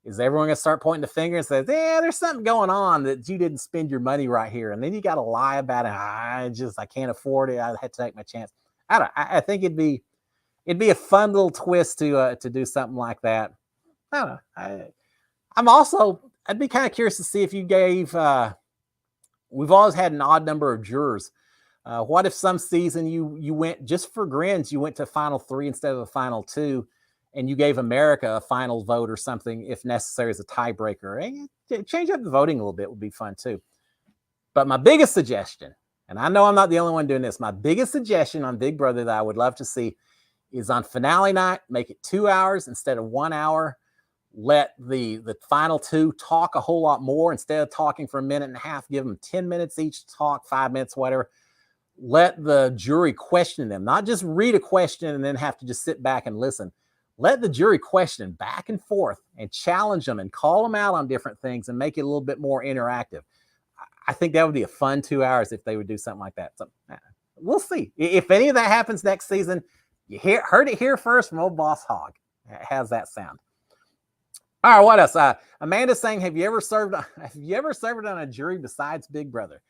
Is everyone going to start pointing the finger and say, yeah, there's something going on that you didn't spend your money right here? And then you got to lie about it. I can't afford it. I had to take my chance. I think it'd be a fun little twist to do something like that. I don't know. I'd be kind of curious to see if you gave, we've always had an odd number of jurors. What if some season you went, just for grins, you went to final 3 instead of a final 2, and you gave America a final vote or something, if necessary, as a tiebreaker? And change up the voting a little bit would be fun too. But my biggest suggestion, and I know I'm not the only one doing this, my biggest suggestion on Big Brother that I would love to see is on finale night, make it 2 hours instead of 1 hour. Let the final 2 talk a whole lot more. Instead of talking for a minute and a half, give them 10 minutes each to talk, 5 minutes, whatever. Let the jury question them, not just read a question and then have to just sit back and listen. Let the jury question back and forth and challenge them and call them out on different things and make it a little bit more interactive. I think that would be a fun 2 hours if they would do something like that. So we'll see. If any of that happens next season, you heard it here first from old Boss Hog. How's that sound? All right, what else? Amanda's saying, have you ever served on a jury besides Big Brother?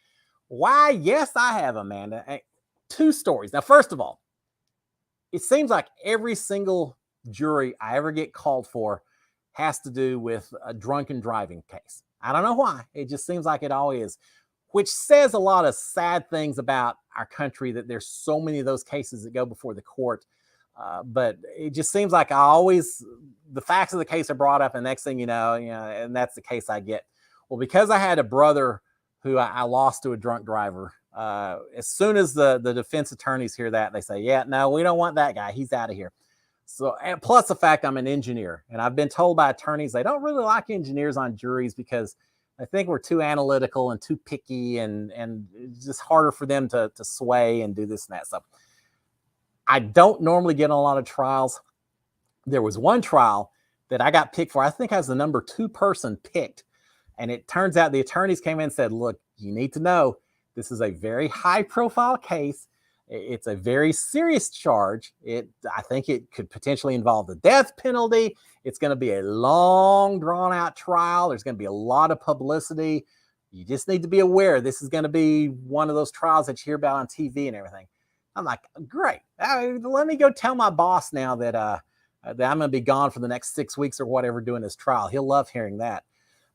Why, yes, I have, Amanda. 2 stories. Now, first of all, it seems like every single jury I ever get called for has to do with a drunken driving case. I don't know why. It just seems like it always is, which says a lot of sad things about our country, that there's so many of those cases that go before the court. But it just seems like the facts of the case are brought up, and next thing you know, and that's the case I get. Well, because I had a brother who I lost to a drunk driver, as soon as the defense attorneys hear that, they say, yeah, no, we don't want that guy. He's out of here. So, and plus the fact I'm an engineer, and I've been told by attorneys they don't really like engineers on juries because I think we're too analytical and too picky, and it's just harder for them to sway and do this and that. So I don't normally get on a lot of trials. There was one trial that I got picked for. I think I was the number 2 person picked. And it turns out the attorneys came in and said, look, you need to know This is a very high-profile case. It's a very serious charge. I think it could potentially involve the death penalty. It's going to be a long, drawn-out trial. There's going to be a lot of publicity. You just need to be aware this is going to be one of those trials that you hear about on TV and everything. I'm like, great. Let me go tell my boss now that I'm going to be gone for the next 6 weeks or whatever doing this trial. He'll love hearing that.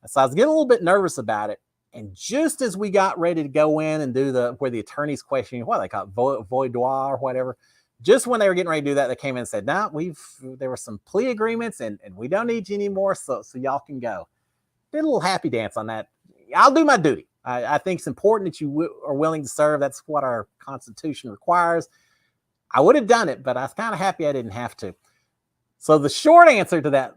So I was getting a little bit nervous about it. And just as we got ready to go in and do where the attorney's questioning, what they call it, voidoir or whatever, just when they were getting ready to do that, they came in and said, no, there were some plea agreements and we don't need you anymore, so y'all can go. Did a little happy dance on that. I'll do my duty. I think it's important that you are willing to serve. That's what our Constitution requires. I would have done it, but I was kind of happy I didn't have to. So the short answer to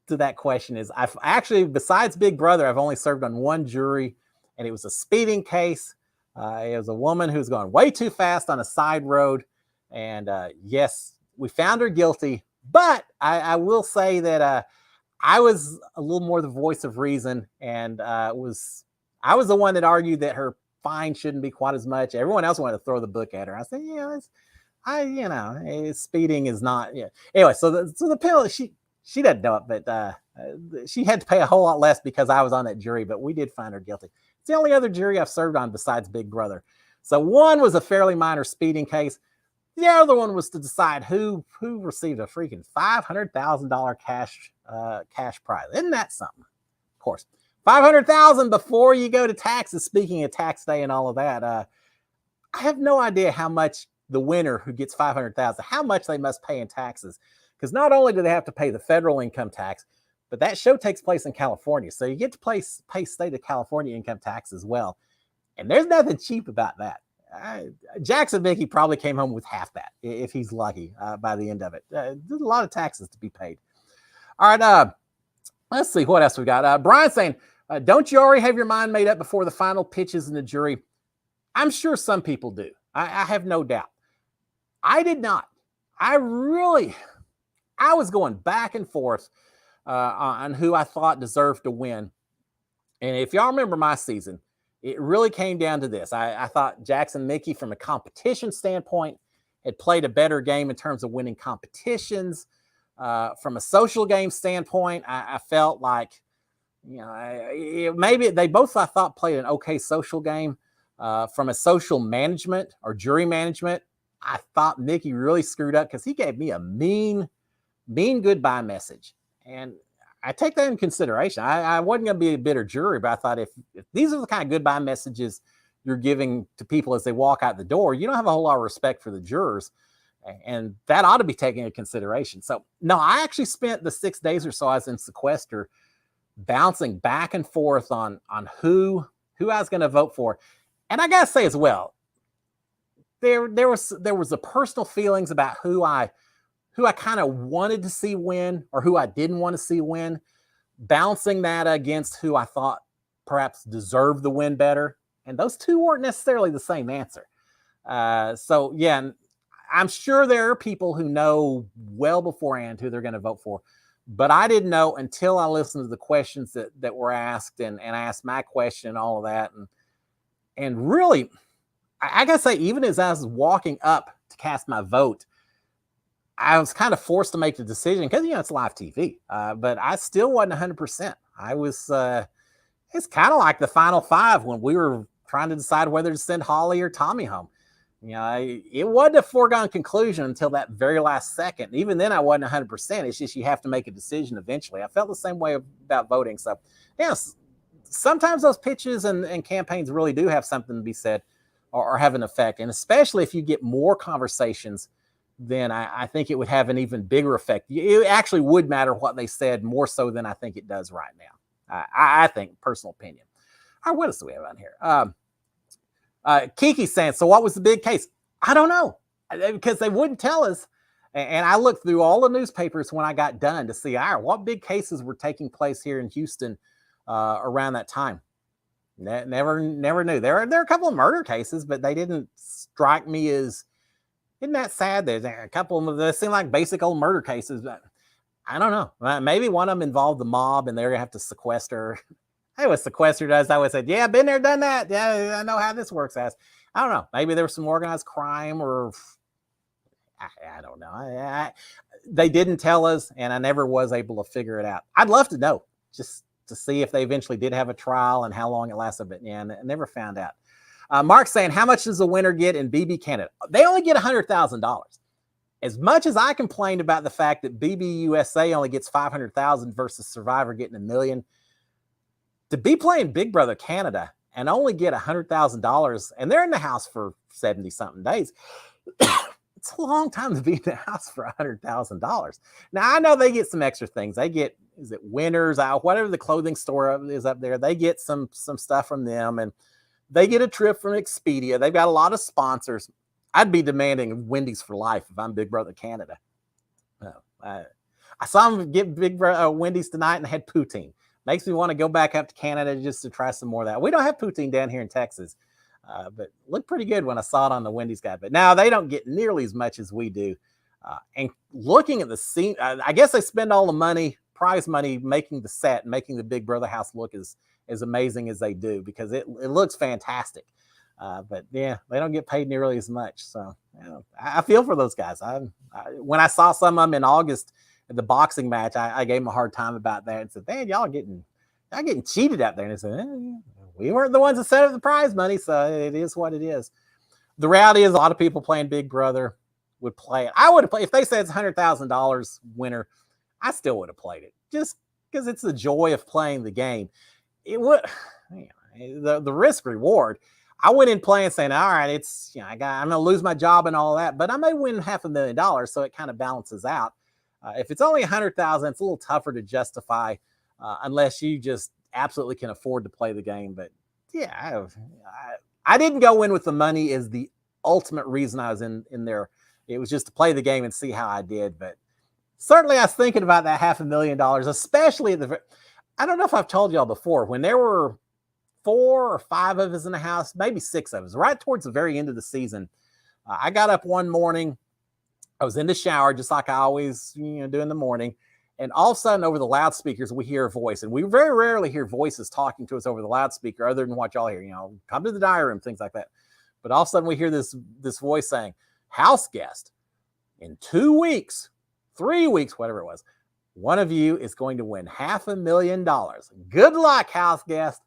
that question is, I've actually, besides Big Brother, I've only served on one jury. And it was a speeding case. It was a woman who was going way too fast on a side road. And yes, we found her guilty. But I will say that I was a little more the voice of reason. And I was the one that argued that her fine shouldn't be quite as much. Everyone else wanted to throw the book at her. I said, speeding is not. Yeah. Anyway, so the penalty, she doesn't know it, but she had to pay a whole lot less because I was on that jury. But we did find her guilty. It's the only other jury I've served on besides Big Brother. So one was a fairly minor speeding case. The other one was to decide who received a freaking $500,000 cash prize. Isn't that something? Of course, $500,000 before you go to taxes. Speaking of tax day and all of that, I have no idea how much the winner who gets $500,000, how much they must pay in taxes. Because not only do they have to pay the federal income tax, but that show takes place in California. So you get to pay state of California income tax as well. And there's nothing cheap about that. Jackson Mickey probably came home with half that, if he's lucky, by the end of it. There's a lot of taxes to be paid. All right, let's see what else we got. Brian saying, don't you already have your mind made up before the final pitches in the jury? I'm sure some people do. I have no doubt. I did not. I was going back and forth on who I thought deserved to win. And if y'all remember my season, it really came down to this. I thought Jackson Mickey, from a competition standpoint, had played a better game in terms of winning competitions. From a social game standpoint, I felt like, maybe they both, I thought, played an okay social game. From a social management or jury management, I thought Mickey really screwed up because he gave me a mean goodbye message. And I take that in consideration. I wasn't going to be a bitter jury, but I thought if these are the kind of goodbye messages you're giving to people as they walk out the door, you don't have a whole lot of respect for the jurors. And that ought to be taken into consideration. So, no, I actually spent the 6 days or so I was in sequester bouncing back and forth on who I was going to vote for. And I got to say as well, there was the personal feelings about who I kind of wanted to see win or who I didn't want to see win, balancing that against who I thought perhaps deserved the win better. And those two weren't necessarily the same answer. So, yeah, I'm sure there are people who know well beforehand who they're going to vote for. But I didn't know until I listened to the questions that were asked and I asked my question and all of that. And really, I got to say, even as I was walking up to cast my vote, I was kind of forced to make the decision because, it's live TV, but I still wasn't 100%. I was, it's kind of like the final five when we were trying to decide whether to send Holly or Tommy home. It wasn't a foregone conclusion until that very last second. Even then I wasn't 100%. It's just, you have to make a decision eventually. I felt the same way about voting. So yes, sometimes those pitches and campaigns really do have something to be said or have an effect. And especially if you get more conversations, then I think it would have an even bigger effect. It actually would matter what they said more so than I think it does right now. I think, personal opinion. All right, what else do we have on here? Kiki saying, so what was the big case? I don't know, because they wouldn't tell us. And I looked through all the newspapers when I got done to see, what big cases were taking place here in Houston around that time. Never knew. There are a couple of murder cases, but they didn't strike me as, isn't that sad? There's a couple of them that seem like basic old murder cases. But I don't know. Maybe one of them involved the mob and they're going to have to sequester. Hey, was sequestered as I would say, yeah, been there, done that. Yeah, I know how this works. As I don't know, maybe there was some organized crime, or I don't know. They didn't tell us, and I never was able to figure it out. I'd love to know, just to see if they eventually did have a trial and how long it lasted. But yeah, I never found out. Mark's saying, how much does the winner get in BB Canada? They only get $100,000. As much as I complained about the fact that BB USA only gets $500,000 versus Survivor getting $1 million, to be playing Big Brother Canada and only get $100,000, and they're in the house for 70-something days, it's a long time to be in the house for $100,000. Now, I know they get some extra things. They get, is it Winners, whatever the clothing store is up there, they get some stuff from them, and they get a trip from Expedia. They've got a lot of sponsors. I'd be demanding Wendy's for life if I'm Big Brother Canada. I saw them get Wendy's tonight and had poutine. Makes me want to go back up to Canada just to try some more of that. We don't have poutine down here in Texas, but looked pretty good when I saw it on the Wendy's guide. But now they don't get nearly as much as we do. And looking at the scene, I guess they spend all the money, prize money, making the set, making the Big Brother house look as amazing as they do, because it looks fantastic. But yeah, they don't get paid nearly as much. So I feel for those guys. When I saw some of them in August at the boxing match, I gave them a hard time about that and said, man, y'all getting cheated out there. And they said, we weren't the ones that set up the prize money, so it is what it is. The reality is a lot of people playing Big Brother would play it. I would have played, if they said it's $100,000 winner, I still would have played it, just because it's the joy of playing the game. It would, the risk reward. I went in playing saying, all right, it's, I'm going to lose my job and all that, but I may win $500,000. So it kind of balances out. If it's only $100,000, it's a little tougher to justify unless you just absolutely can afford to play the game. But yeah, I didn't go in with the money as the ultimate reason I was in there. It was just to play the game and see how I did. But certainly I was thinking about that $500,000, especially I don't know if I've told y'all before, when there were 4 or 5 of us in the house, maybe 6 of us, right towards the very end of the season. I got up one morning. I was in the shower, just like I always do in the morning. And all of a sudden, over the loudspeakers, we hear a voice. And we very rarely hear voices talking to us over the loudspeaker, other than what y'all hear, come to the diary room, things like that. But all of a sudden, we hear this voice saying, house guest, in 2 weeks, 3 weeks, whatever it was, one of you is going to win $500,000. Good luck, house guest.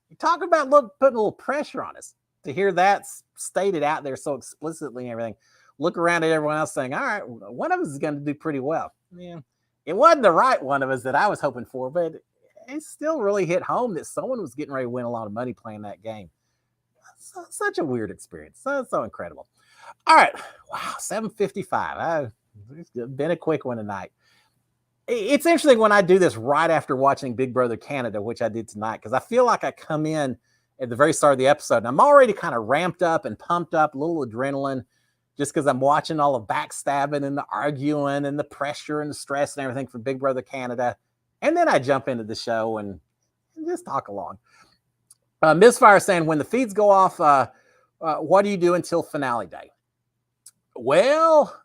You're talking about putting a little pressure on us to hear that stated out there so explicitly and everything. Look around at everyone else saying, all right, one of us is going to do pretty well. Yeah, it wasn't the right one of us that I was hoping for, but it still really hit home that someone was getting ready to win a lot of money playing that game. Such a weird experience. So incredible. All right. Wow, 7:55. It's been a quick one tonight. It's interesting when I do this right after watching Big Brother Canada, which I did tonight, because I feel like I come in at the very start of the episode and I'm already kind of ramped up and pumped up, a little adrenaline, just because I'm watching all the backstabbing and the arguing and the pressure and the stress and everything from Big Brother Canada. And then I jump into the show and just talk along. Misfire saying, when the feeds go off, what do you do until finale day? Well,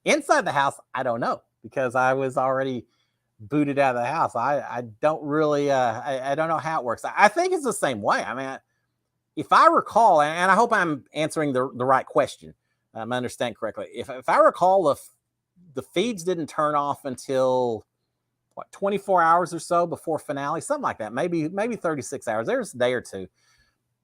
inside the house, I don't know, because I was already booted out of the house. I don't really, I don't know how it works. I think it's the same way. I mean, if I recall, and I hope I'm answering the right question, I understand correctly. If I recall, the feeds didn't turn off until 24 hours or so before finale, something like that. Maybe 36 hours. There's a day or two.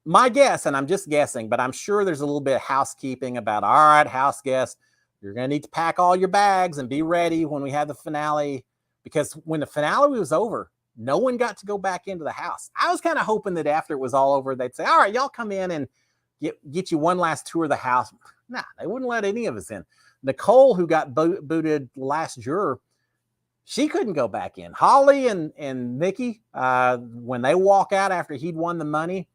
My guess, and I'm just guessing, but I'm sure there's a little bit of housekeeping about, all right, house guests, you're going to need to pack all your bags and be ready when we have the finale, because when the finale was over, no one got to go back into the house. I was kind of hoping that after it was all over, they'd say, all right, y'all come in and get you one last tour of the house. Nah, they wouldn't let any of us in. Nicole, who got booted last juror, she couldn't go back in. Holly and Nikki, when they walk out after he'd won the money,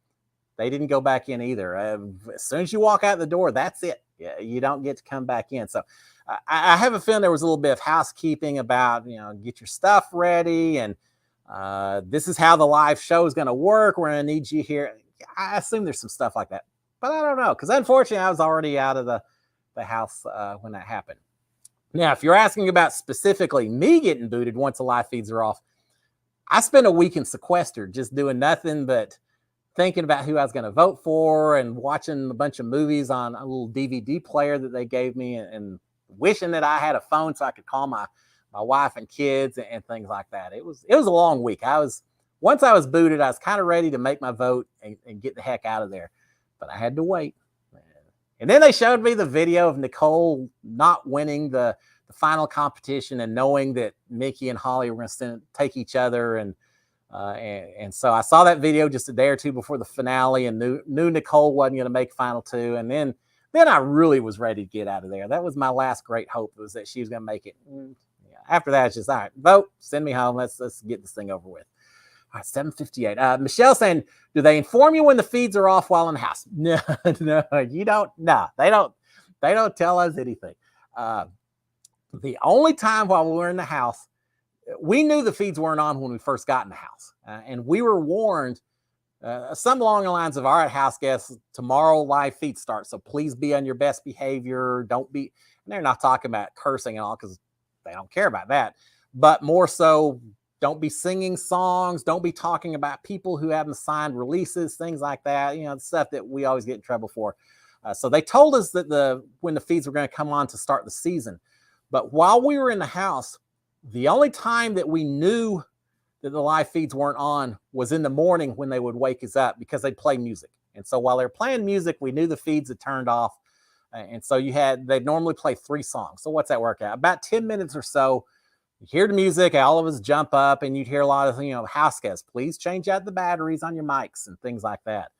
they didn't go back in either. As soon as you walk out the door, that's it. You don't get to come back in. So I have a feeling there was a little bit of housekeeping about, get your stuff ready, and this is how the live show is going to work. We're going to need you here. I assume there's some stuff like that, but I don't know, because unfortunately I was already out of the house when that happened. Now, if you're asking about specifically me getting booted once the live feeds are off, I spent a week in sequestered, just doing nothing but thinking about who I was going to vote for and watching a bunch of movies on a little DVD player that they gave me, and wishing that I had a phone so I could call my wife and kids and things like that. It was a long week. Once I was booted, I was kind of ready to make my vote and get the heck out of there, but I had to wait. And then they showed me the video of Nicole not winning the final competition and knowing that Mickey and Holly were going to take each other. And so I saw that video just a day or two before the finale and knew Nicole wasn't going to make final two. And then I really was ready to get out of there. That was my last great hope, was that she was going to make it. After that, it's just, all right, vote, send me home. Let's get this thing over with. All right, 7:58. Michelle saying, do they inform you when the feeds are off while in the house? No, you don't. No, they don't. They don't tell us anything. The only time while we were in the house, we knew the feeds weren't on when we first got in the house. And we were warned, some along the lines of, all right, house guests, tomorrow live feed starts, so please be on your best behavior. Don't be, and they're not talking about cursing and all, because they don't care about that, but more so, don't be singing songs, don't be talking about people who haven't signed releases, things like that, the stuff that we always get in trouble for. So they told us that when the feeds were going to come on to start the season. But while we were in the house, the only time that we knew that the live feeds weren't on was in the morning when they would wake us up, because they'd play music. And so while they're playing music, we knew the feeds had turned off. And so they'd normally play 3 songs. So what's that work out? About 10 minutes or so, you hear the music, all of us jump up, and you'd hear a lot of, house guests, please change out the batteries on your mics and things like that.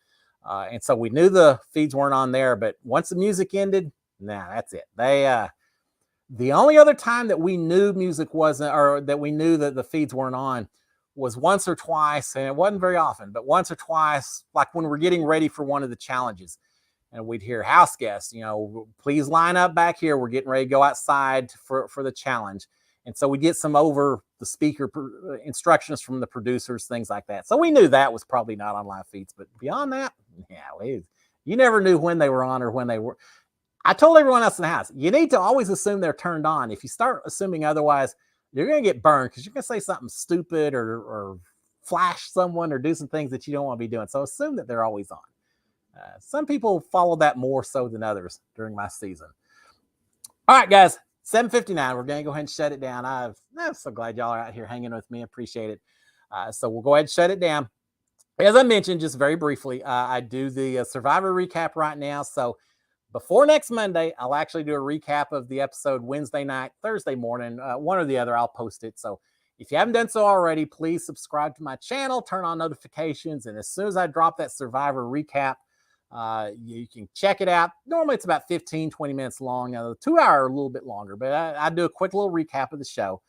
And so we knew the feeds weren't on there, but once the music ended, that's it. The only other time that we knew music wasn't, or that we knew that the feeds weren't on, was once or twice, and it wasn't very often, but once or twice, like when we're getting ready for one of the challenges, and we'd hear house guests, please line up back here. We're getting ready to go outside for the challenge. And so we get some over the speaker instructions from the producers, things like that. So we knew that was probably not on live feeds, but beyond that, you never knew when they were on or when they were. I told everyone else in the house, you need to always assume they're turned on. If you start assuming otherwise, you're going to get burned, because you're going to say something stupid or flash someone or do some things that you don't want to be doing. So assume that they're always on. Some people follow that more so than others during my season. All right, guys, 7:59. We're going to go ahead and shut it down. I'm so glad y'all are out here hanging with me. Appreciate it. So we'll go ahead and shut it down. As I mentioned, just very briefly, I do the Survivor recap right now. So before next Monday, I'll actually do a recap of the episode Wednesday night, Thursday morning, one or the other. I'll post it. So if you haven't done so already, please subscribe to my channel, turn on notifications, and as soon as I drop that Survivor recap, you can check it out. Normally it's about 15, 20 minutes long. Now, the 2 hour, a little bit longer, but I do a quick little recap of the show.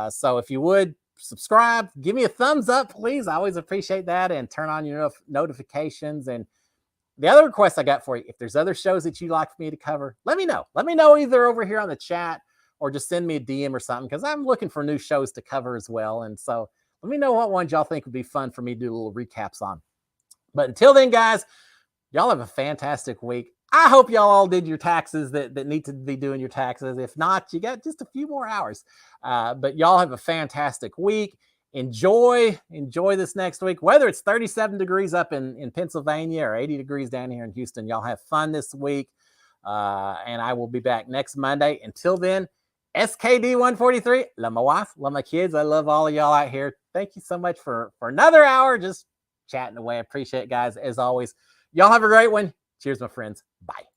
So if you would subscribe, give me a thumbs up, please. I always appreciate that. And turn on your notifications. And the other request I got for you, if there's other shows that you'd like for me to cover, let me know. Let me know either over here on the chat or just send me a DM or something, because I'm looking for new shows to cover as well. And so let me know what ones y'all think would be fun for me to do little recaps on. But until then, guys, y'all have a fantastic week. I hope y'all all did your taxes that need to be doing your taxes. If not, you got just a few more hours. But y'all have a fantastic week. Enjoy this next week. Whether it's 37 degrees up in Pennsylvania or 80 degrees down here in Houston, y'all have fun this week. And I will be back next Monday. Until then, SKD 143. Love my wife, love my kids. I love all of y'all out here. Thank you so much for another hour just chatting away. I appreciate it, guys. As always, y'all have a great one. Cheers, my friends. Bye.